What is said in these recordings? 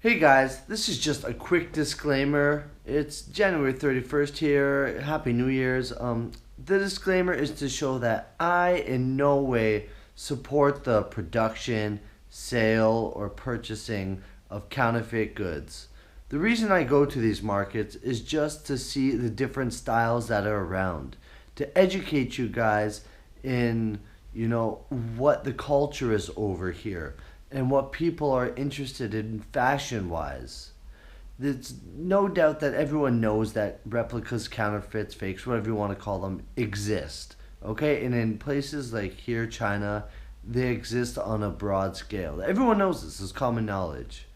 Hey guys, this is just a quick disclaimer. It's January 31st here. Happy New Year's. The disclaimer is to show that I in no way support the production, sale, or purchasing of counterfeit goods. The reason I go to these markets is just to see the different styles that are around, to educate you guys in, what the culture is over here and what people are interested in fashion-wise. There's no doubt that everyone knows that replicas, counterfeits, fakes, whatever you want to call them, exist. Okay? And in places like here, China, they exist on a broad scale. Everyone knows this is common knowledge.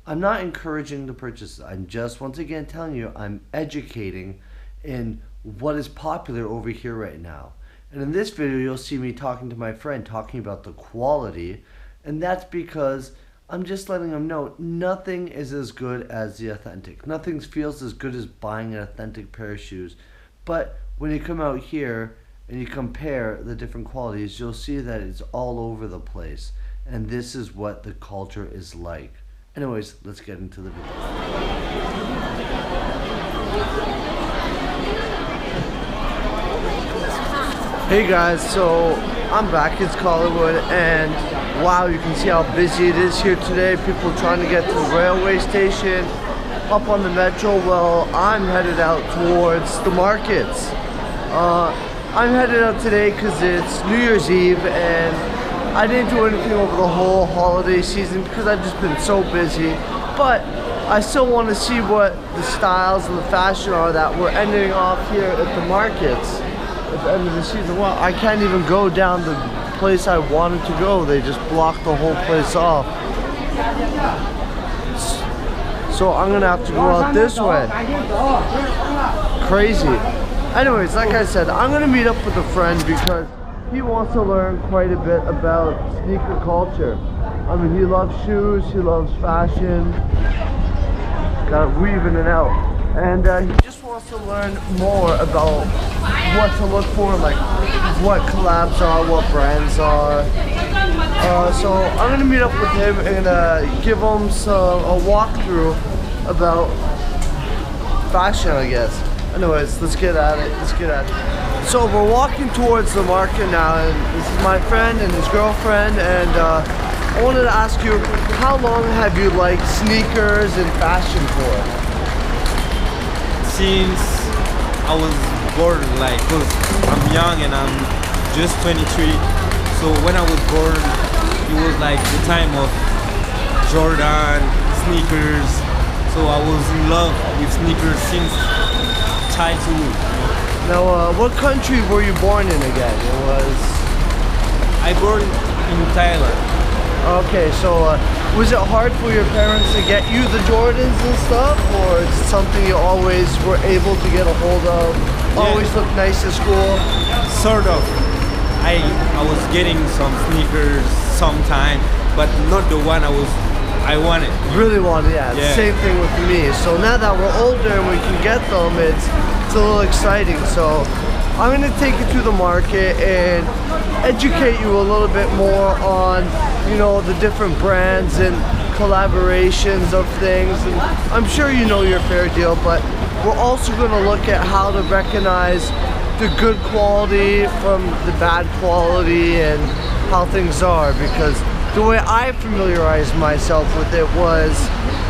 I'm not encouraging the purchase. I'm just, once again, telling you, I'm educating in what is popular over here right now. And in this video, you'll see me talking to my friend, talking about the quality. And that's because I'm just letting them know nothing is as good as the authentic. Nothing feels as good as buying an authentic pair of shoes. But when you come out here and you compare the different qualities, you'll see that it's all over the place. And this is what the culture is like. Anyways, let's get into the video. Hey guys, so I'm back. It's Collywood, and wow, you can see how busy it is here today. People trying to get to the railway station, up on the metro. Well, I'm headed out towards the markets. I'm headed out today because it's New Year's Eve, and I didn't do anything over the whole holiday season because I've just been so busy. But I still want to see what the styles and the fashion are that we're ending off here at the markets at the end of the season. Well, I can't even go down the place I wanted to go. They just blocked the whole place off. So I'm gonna have to go out this way. Crazy. Anyways, like I said, I'm gonna meet up with a friend because he wants to learn quite a bit about sneaker culture. I mean, he loves shoes, he loves fashion, got it weave in and out. And he just wants to learn more about what to look for, like what collabs are, what brands are. So I'm gonna meet up with him and give him a walkthrough about fashion, I guess. Anyways, let's get at it. So we're walking towards the market now, and this is my friend and his girlfriend, and I wanted to ask you, how long have you liked sneakers and fashion for? Since I was born, like, cause I'm young and I'm just 23. So when I was born, it was like the time of Jordan, sneakers. So I was in love with sneakers since childhood. Now, what country were you born in again? I born in Thailand. Okay, so was it hard for your parents to get you the Jordans and stuff, or is it something you always were able to get a hold of? Always look nice at school? Sort of. I was getting some sneakers sometime, but not the one I wanted. Really wanted, yeah. Same thing with me. So now that we're older and we can get them, it's a little exciting. So I'm gonna take you to the market and educate you a little bit more on, the different brands and collaborations of things. And I'm sure you know your fair deal, but we're also gonna look at how to recognize the good quality from the bad quality and how things are, because the way I familiarized myself with it was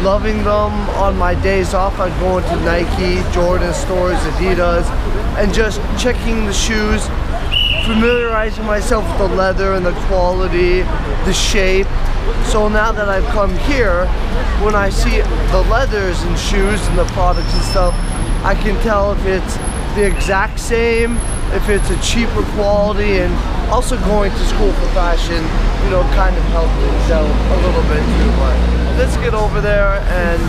loving them on my days off. I'd go into Nike, Jordan stores, Adidas, and just checking the shoes, familiarizing myself with the leather and the quality, the shape. So now that I've come here, when I see the leathers and shoes and the products and stuff, I can tell if it's the exact same, if it's a cheaper quality, and also going to school for fashion, kind of help things out a little bit too. But let's get over there and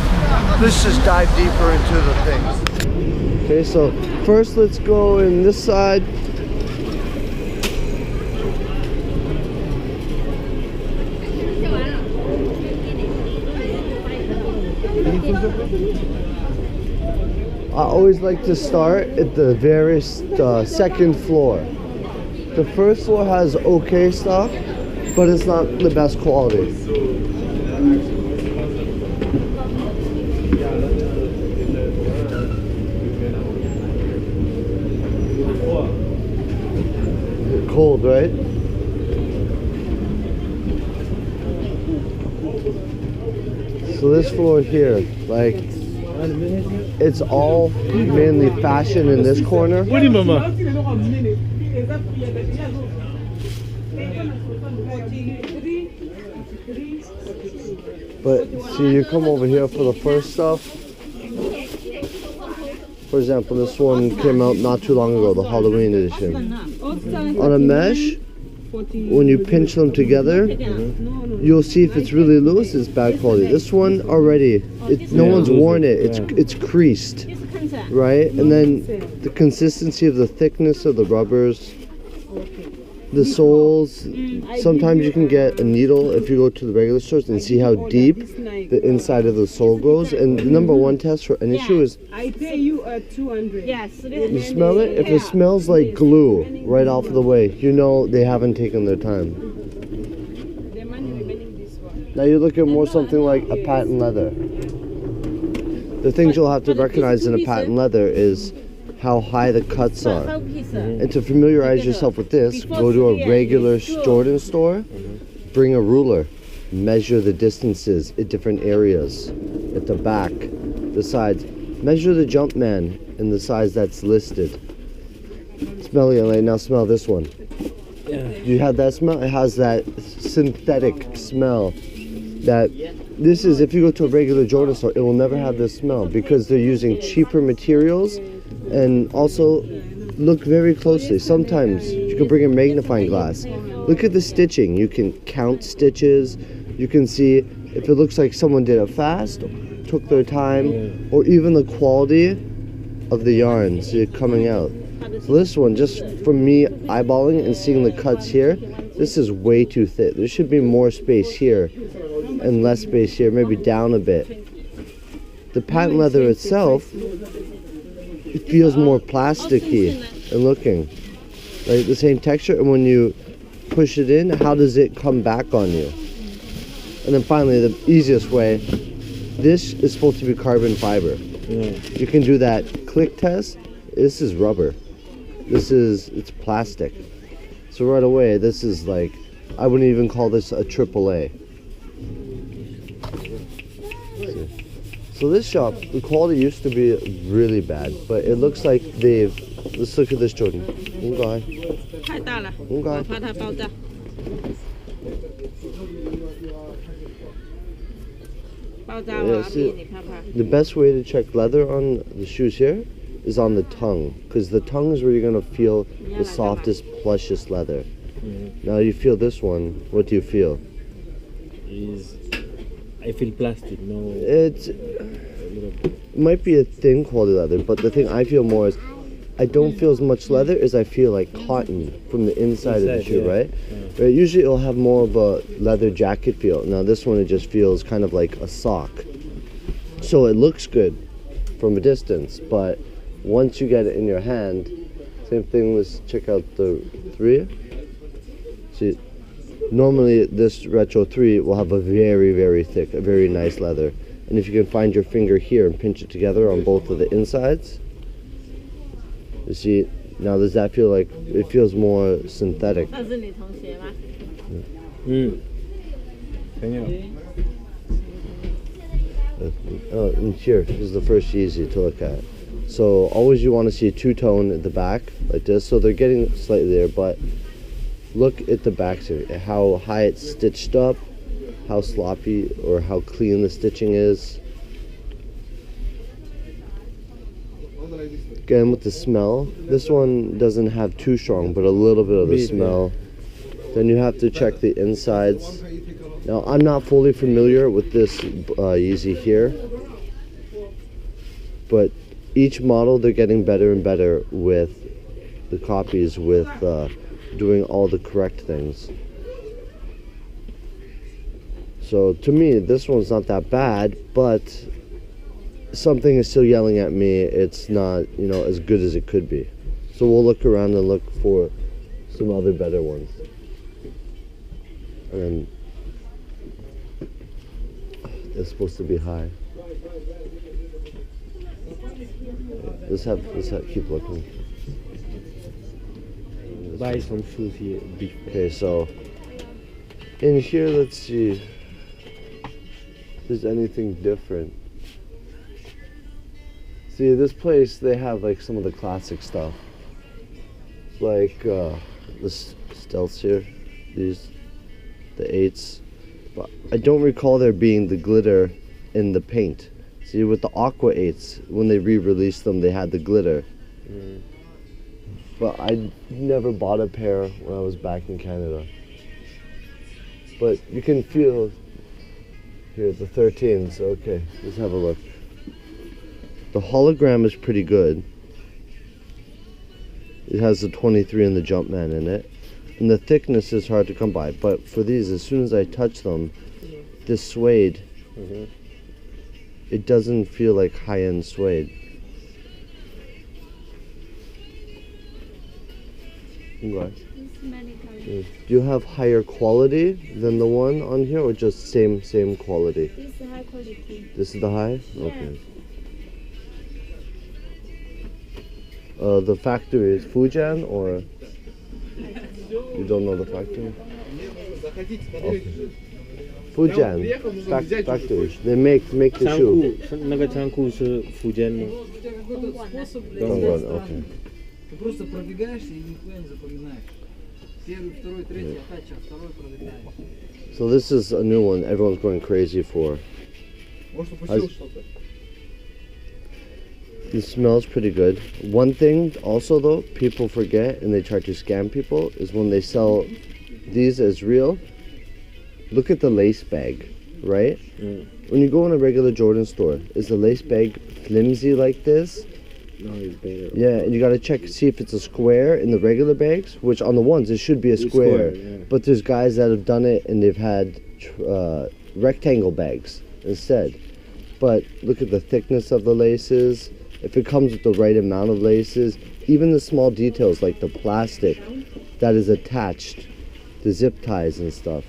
let's just dive deeper into the things. Okay, so first let's go in this side. I always like to start at the very second floor. The first floor has okay stuff, but it's not the best quality. cold, right? So this floor here, like, it's all mainly fashion in this corner. But see, you come over here for the first stuff. For example, this one came out not too long ago, the Halloween edition. On a mesh, when you pinch them together, you'll see if it's really loose, it's bad quality. This one already, no one's worn it. It's creased, right? And then the consistency of the thickness of the rubbers, the soles. Sometimes you can get a needle if you go to the regular stores and see how deep the inside of the sole goes. And the number one test for any shoe is I pay you 200. Yes. you smell it. If it smells like glue right off of the way, you know they haven't taken their time. Now you look at more something like a patent leather. The things you'll have to recognize in a patent leather is how high the cuts are. And to familiarize yourself with this, go to a regular Jordan store, bring a ruler, measure the distances at different areas, at the back, the sides. Measure the Jumpman in the size that's listed. Smell it, LA. Now smell this one. You have that smell? It has that synthetic smell. That this is, if you go to a regular Jordan store, it will never have this smell because they're using cheaper materials. And also, look very closely. Sometimes you can bring a magnifying glass. Look at the stitching. You can count stitches. You can see if it looks like someone did it fast, took their time, or even the quality of the yarns coming out. So this one, just from me eyeballing and seeing the cuts here, this is way too thick. There should be more space here and less space here, maybe down a bit. The patent leather itself, it feels more plasticky and looking, right? The same texture, and when you push it in, how does it come back on you? And then finally, the easiest way, this is supposed to be carbon fiber. You can do that click test. This is rubber. It's plastic. So right away, this is like, I wouldn't even call this a AAA. So this shop, the quality used to be really bad, but it looks like they've, let's look at this Jordan. Okay. Yeah, see, the best way to check leather on the shoes here is on the tongue, because the tongue is where you're going to feel the softest, plushest leather. Now you feel this one, what do you feel? I feel plastic, no. It might be a thin quality leather, but the thing I feel more is I don't feel as much leather as I feel like cotton from the inside of the shoe, right? Right? Usually it'll have more of a leather jacket feel. Now this one, it just feels kind of like a sock. So it looks good from a distance, but once you get it in your hand, same thing with, check out the 3. See, normally this Retro 3 will have a very, very thick, a very nice leather. And if you can find your finger here and pinch it together on both of the insides, you see, now does that feel like, it feels more synthetic. And here is the first Yeezy to look at. So always you want to see a two-tone at the back, like this. So they're getting slightly there, but look at the back here, how high it's stitched up, how sloppy or how clean the stitching is. Again, with the smell, this one doesn't have too strong, but a little bit of the smell. Then you have to check the insides. Now, I'm not fully familiar with this Yeezy here, but each model, they're getting better and better with the copies, with doing all the correct things. So to me, this one's not that bad, but something is still yelling at me. It's not, you know, as good as it could be. So we'll look around and look for some other better ones. And it's supposed to be high. Let's keep looking. buy some shoes here. Okay, so in here, let's see if there's anything different. See, this place, they have like some of the classic stuff. Like the stealths here, these, the 8s. But I don't recall there being the glitter in the paint. See, with the Aqua 8s, when they re-released them, they had the glitter. But I never bought a pair when I was back in Canada. But you can feel, here, the 13s, okay, let's have a look. The hologram is pretty good. It has the 23 and the Jumpman in it. And the thickness is hard to come by. But for these, as soon as I touch them, this suede, it doesn't feel like high-end suede. Okay. Do you have higher quality than the one on here, or just same quality? This is high quality. This is the high? Yeah. Okay. The factory is Fujian, or you don't know the factory? Okay. Fujian factory. They make the shoe. 那个仓库是福建吗？ Dongguan, okay. Ты просто пробегаешься и нихуя не запоминаешь. Первый, второй, третий, опять час, второй пробегаешь. So this is a new one everyone's going crazy for. Может, упустил что-то? It smells pretty good. One thing also though, people forget and they try to scam people is when they sell these as real, look at the lace bag, right? When you go in a regular Jordan store, is the lace bag flimsy like this? No, it's better. Yeah, and you gotta check to see if it's a square in the regular bags, which on the ones it should be a square. Yeah. But there's guys that have done it and they've had rectangle bags instead. But look at the thickness of the laces. If it comes with the right amount of laces, even the small details like the plastic that is attached, the zip ties and stuff,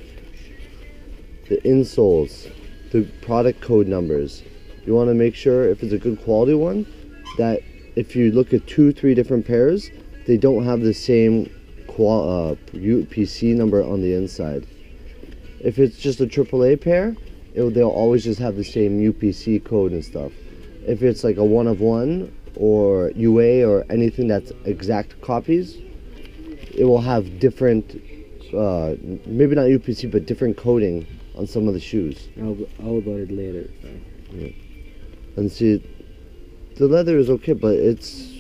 the insoles, the product code numbers. You want to make sure if it's a good quality one, that if you look at 2-3 different pairs, they don't have the same UPC number on the inside. If it's just a AAA pair, they'll always just have the same UPC code and stuff. If it's like a one of one or UA or anything that's exact copies, it will have different, maybe not UPC, but different coding on some of the shoes. I'll about it later. Yeah. And see, the leather is okay, but it's,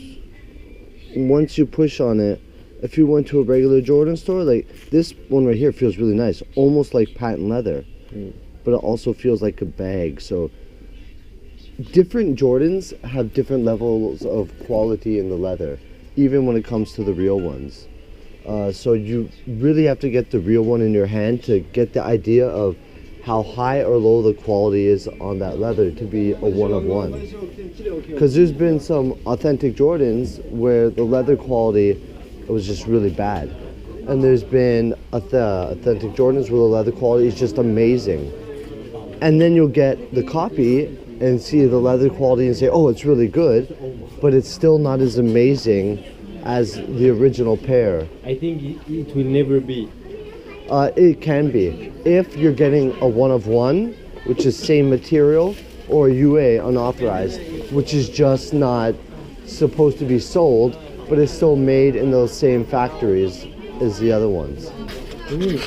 once you push on it, if you went to a regular Jordan store, like this one right here feels really nice, almost like patent leather, but it also feels like a bag. So different Jordans have different levels of quality in the leather, even when it comes to the real ones. So you really have to get the real one in your hand to get the idea of how high or low the quality is on that leather to be a one of one. Because there's been some authentic Jordans where the leather quality was just really bad. And there's been authentic Jordans where the leather quality is just amazing. And then you'll get the copy and see the leather quality and say, oh, it's really good, but it's still not as amazing as the original pair. I think it will never be. It can be. If you're getting a one of one, which is same material, or UA unauthorized, which is just not supposed to be sold, but it's still made in those same factories as the other ones.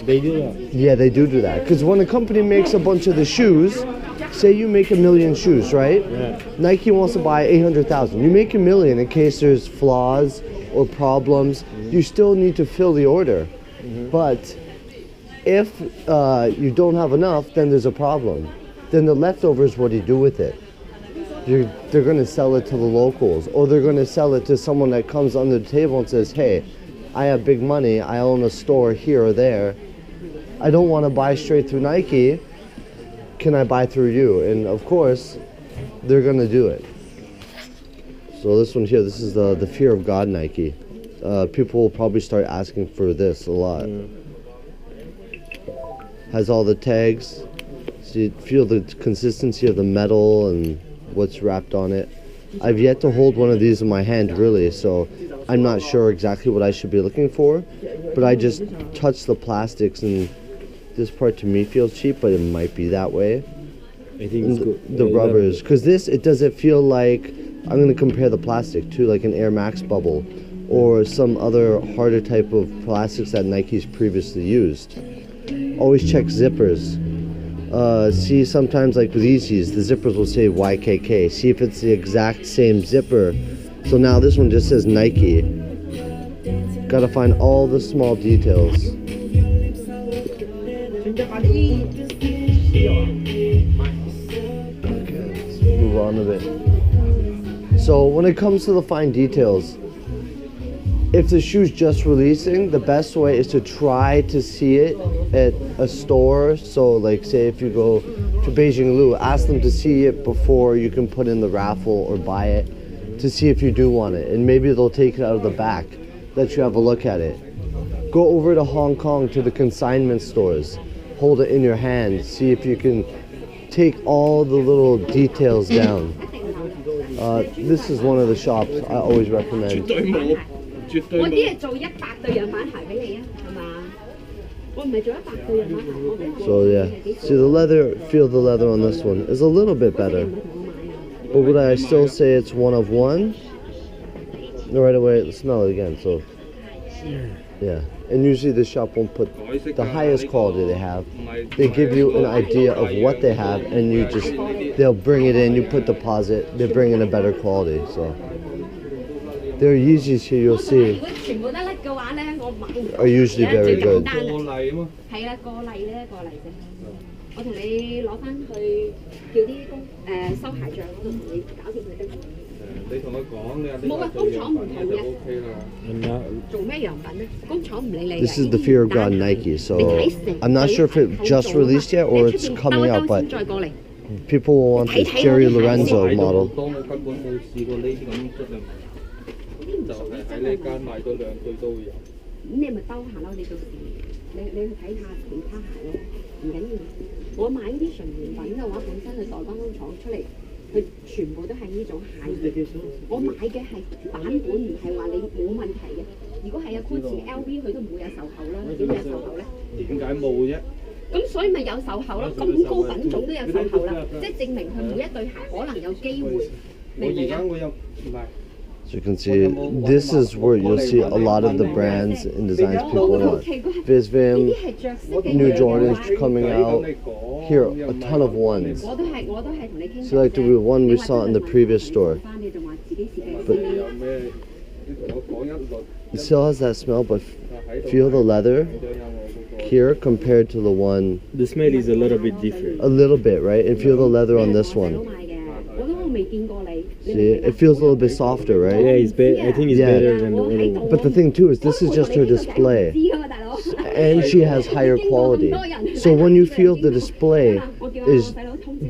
They do that? Yeah, they do that. Because when a company makes a bunch of the shoes, say you make 1 million shoes, right? Yeah. Nike wants to buy 800,000. You make 1 million in case there's flaws or problems. You still need to fill the order. But if you don't have enough, then there's a problem. Then the leftovers, what do you do with it? They're going to sell it to the locals, or they're going to sell it to someone that comes under the table and says, hey, I have big money, I own a store here or there, I don't want to buy straight through Nike, can I buy through you? And of course, they're going to do it. So this one here, this is the Fear of God Nike. People will probably start asking for this a lot. Has all the tags, so you feel the consistency of the metal and what's wrapped on it. I've yet to hold one of these in my hand really, so I'm not sure exactly what I should be looking for, but I just touched the plastics, and this part to me feels cheap, but it might be that way. I think it's good. The rubbers, because this, it doesn't feel like, I'm going to compare the plastic to like an Air Max bubble or some other harder type of plastics that Nike's previously used. Always check zippers. See, sometimes like with Yeezys, the zippers will say YKK. See if it's the exact same zipper. So now this one just says Nike. Gotta find all the small details. Okay, let's move on a bit. So when it comes to the fine details, if the shoe's just releasing, the best way is to try to see it at a store. So like say if you go to Beijing Lu, ask them to see it before you can put in the raffle or buy it, to see if you do want it. And maybe they'll take it out of the back, let you have a look at it. Go over to Hong Kong to the consignment stores. Hold it in your hand. See if you can take all the little details down. This is one of the shops I always recommend. 我啲係做100對樣板鞋俾你啊，係嘛？我唔係做100對樣板鞋，我俾我。So yeah, see the leather, feel the leather on this one is a little bit better. But would I still say it's one of one? No, right away, let's smell it again. So yeah, and usually the shop won't put the highest quality they have. They give you an idea of what they have, and you just, they'll bring it in, you put deposit, they bring in a better quality. So their Yeezys here, you'll see, are usually very good. 係啦，個例啫。我同你攞翻去叫啲收鞋匠嗰度同你搞掂佢得。你同佢講，你話冇啊，工廠唔同嘅。做咩樣品咧？工廠唔理你嘅。This is the Fear of God Nike. So I'm not sure if it just released yet or it's coming out, but people will want this Jerry Lorenzo model. 就係喺呢間買咗2對都會有。咁你咪兜下咯，你到時你去睇下其他鞋咯，唔緊要。我買呢啲純原品嘅話，本身佢代工廠出嚟，佢全部都係呢種鞋。我買嘅係版本，唔係話你冇問題嘅。如果係啊，Gucci、LV 佢都唔會有售後啦，點會有售後咧？點解冇啫？咁所以咪有售後咯，咁高品種都有售後啦，即係證明佢每一對鞋可能有機會。明唔明啊？ So you can see, this is where you'll see a lot of the brands and designs people want. Visvim, new Jordans coming out. Here, a ton of ones. So like the one we saw in the previous store. But it still has that smell, but feel the leather here compared to the one. The smell is a little bit different. A little bit, right? And feel the leather on this one. See, it feels a little bit softer, right? Yeah, it's better. I think it's better than the other one. But the thing too is, this is just her display, and she has higher quality. So when you feel the display is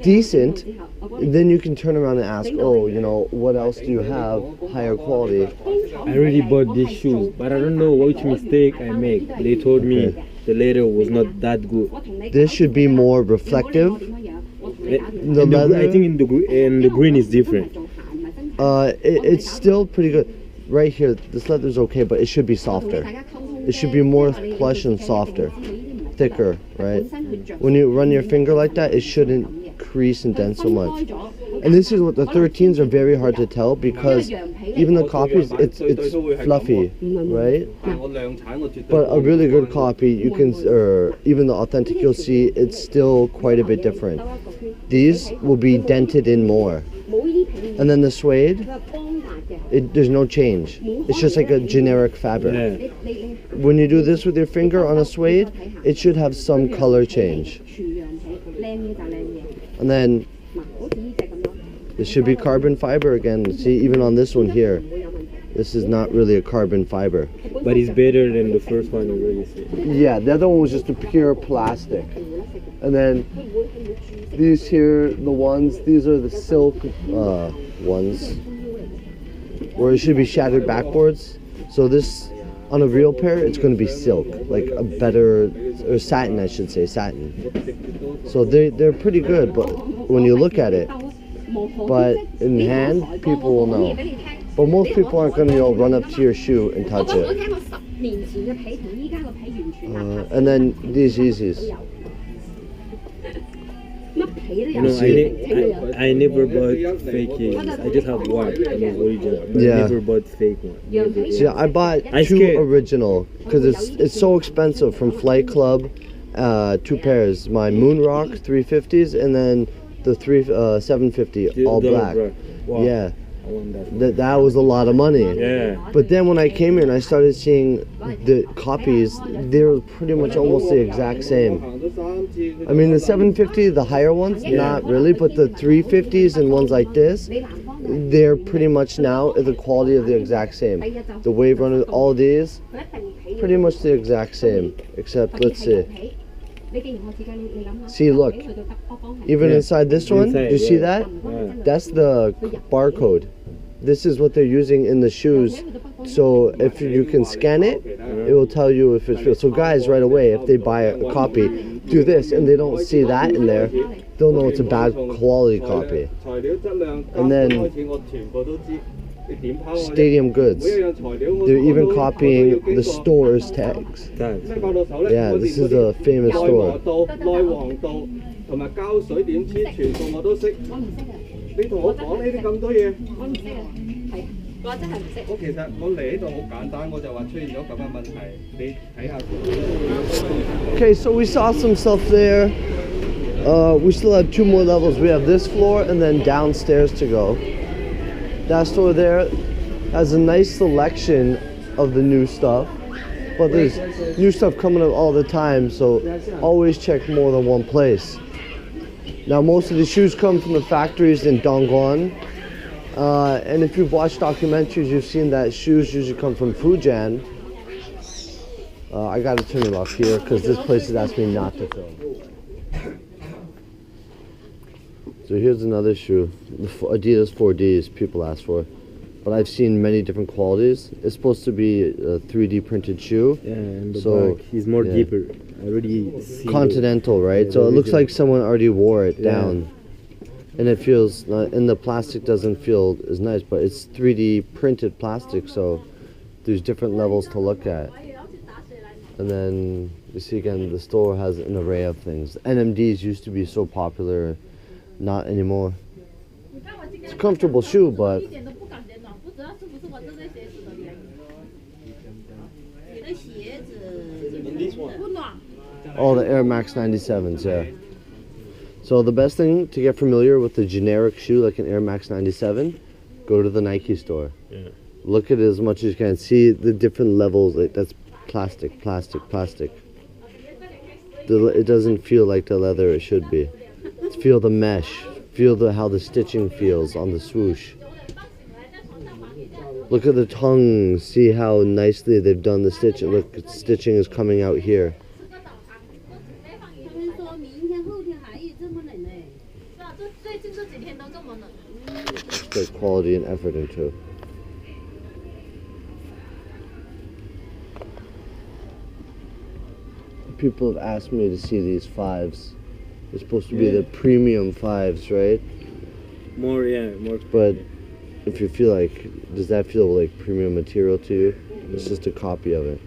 decent, then you can turn around and ask, oh, you know, what else do you have higher quality? I already bought these shoes, but I don't know which mistake I make. They told me the leather was not that good. This should be more reflective. The leather, I think in the green is different. It's still pretty good. Right here, this leather's okay, but it should be softer. It should be more plush and softer, thicker, right? When you run your finger like that, it shouldn't crease and dent so much. And this is what the 13s are very hard to tell, because even the copies, it's fluffy, right? But a really good copy, you can, or even the authentic, you'll see it's still quite a bit different. These will be dented in more. And then the suede, there's no change. It's just like a generic fabric. Yeah. When you do this with your finger on a suede, it should have some color change. And then this should be carbon fiber again. See, even on this one here, this is not really a carbon fiber. But it's better than the first one you already said. Yeah, the other one was just a pure plastic. And then these here, the ones, these are the silk ones, where it should be shattered backboards. So this, on a real pair, it's going to be silk, like a better, or satin, I should say, satin. So they're pretty good, but when you look at it, but in hand, people will know. But most people aren't gonna, run up to your shoe and touch 我 it. 聽過10年前嘅皮同依家個皮完全立刻 And then these Yeezys. 都有，乜皮都 You 有， know, 皮都有。 I never bought fake Yeezys. I just have one, original. But Yeah. I never bought fake one. 羊皮 See, I bought I 2 scared. original because it's so expensive from Flight Club. 2 pairs, my Moonrock 350s and then the 750 all black. Wow. Yeah, I want that. that was a lot of money. Yeah. But then when I came here and I started seeing the copies, they're pretty much almost the exact same. I mean, the 750, the higher ones, not really, but the 350s and ones like this, 你南方嘅 they're pretty much now the quality of the exact same. The Wave Runner, all these, 佢一定皮。 pretty much the exact same, except let's see. 你既然我設計，你諗下。 See, look. 去到得北方係 Even Yeah. inside this one, Inside, do you see yeah. that? That's the barcode. This is what they're using in the shoes. So if you can scan it, it will tell you if it's real. So guys, right away, if they buy a copy, do this, and they don't see that in there, they'll know it's a bad quality copy. And then Stadium Goods. They're even copying the store's tags. Thanks. Yeah, this is a famous store. 內黃道同埋膠水點黐，全部我都識。我唔識啊，你同我講呢啲咁多嘢，我唔識啊，係啊，我真係唔識。我其實我嚟呢度好簡單，我就話出現咗咁嘅問題，你睇下。 Okay, so we saw some stuff there. We still have 2 more levels. We have this floor and then downstairs to go. That store there has a nice selection of the new stuff, but there's new stuff coming up all the time, so always check more than one place. Now, most of the shoes come from the factories in Dongguan, and if you've watched documentaries, you've seen that shoes usually come from Fujian. I gotta turn it off here because this place has asked me not to film. So here's another shoe, the Adidas 4Ds people ask for, but I've seen many different qualities. It's supposed to be a 3D printed shoe. Yeah, and the So, back, he's more yeah. deeper. I already see Continental, right? Yeah, So it the looks original. like someone already wore it Yeah. down. And it feels, and the plastic doesn't feel as nice, but it's 3D printed plastic, so there's different levels to look at. And then you see again, the store has an array of things. NMDs used to be so popular, not anymore. It's a comfortable shoe, but 一点都不感觉暖，不知道是不是我这对鞋子的原因。你的鞋子不暖。 oh, the Air Max 97s, yeah. So the best thing to get familiar with the generic shoe, like an Air Max 97, go to the Nike store. Yeah. Look at it as much as you can. See the different levels. Like that's plastic, plastic, plastic. It doesn't feel like the leather it should be. Feel the mesh. Feel how the stitching feels on the swoosh. Look at the tongue. See how nicely they've done the stitch. Look, stitching is coming out here. 他们说明天后天还有这么冷呢。是啊，最近这几天都这么冷。 Put quality and effort into. People have asked me to see these 5s. They're supposed to be the premium 5s, right? More, yeah, more. But if you feel like, does that feel like premium material to you? It's just a copy of it.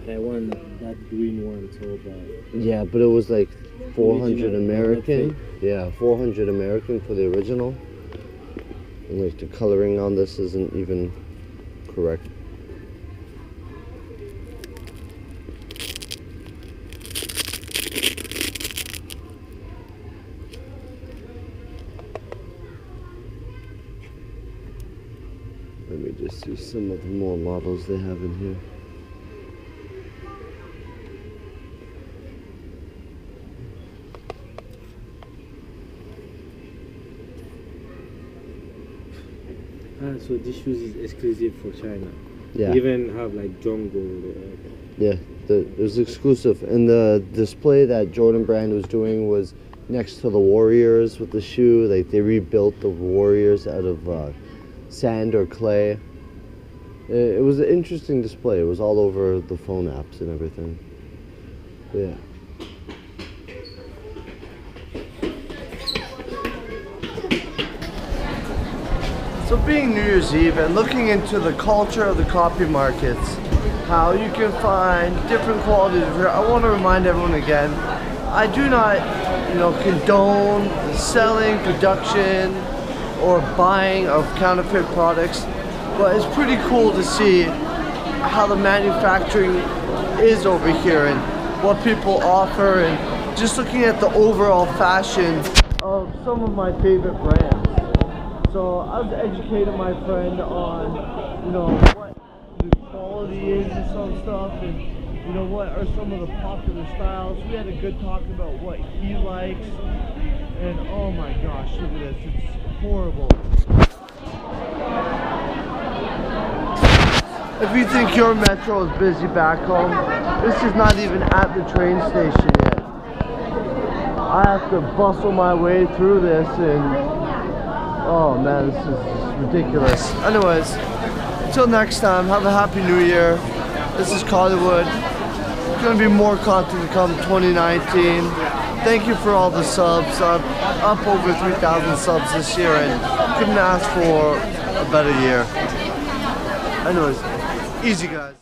I want that green one so bad. Yeah, but it was like 400 Original, American. Yeah, 400 American for the original. And like the coloring on this isn't even correct. Let me just see some of the more models they have in here. So this shoes is exclusive for China. Yeah. Even have like jungle. Yeah, it was exclusive. And the display that Jordan Brand was doing was next to the Warriors with the shoe. Like they rebuilt the Warriors out of sand or clay. It was an interesting display. It was all over the phone apps and everything. Yeah. So being New Year's Eve and looking into the culture of the coffee markets, how you can find different qualities of here, I want to remind everyone again, I do not, condone the selling, production, or buying of counterfeit products, but it's pretty cool to see how the manufacturing is over here and what people offer, and just looking at the overall fashion of some of my favorite brands. So I was educating my friend on, what the quality is and some stuff, and what are some of the popular styles. We had a good talk about what he likes, and oh my gosh, look at this, it's horrible. If you think your metro is busy back home, this is not even at the train station yet. I have to bustle my way through this, and oh man, this is ridiculous. Anyways, until next time, have a happy new year. This is Hollywood. There's going to be more content to come 2019. Thank you for all the subs. Up over 3,000 subs this year, and couldn't ask for a better year. Anyways, easy guys.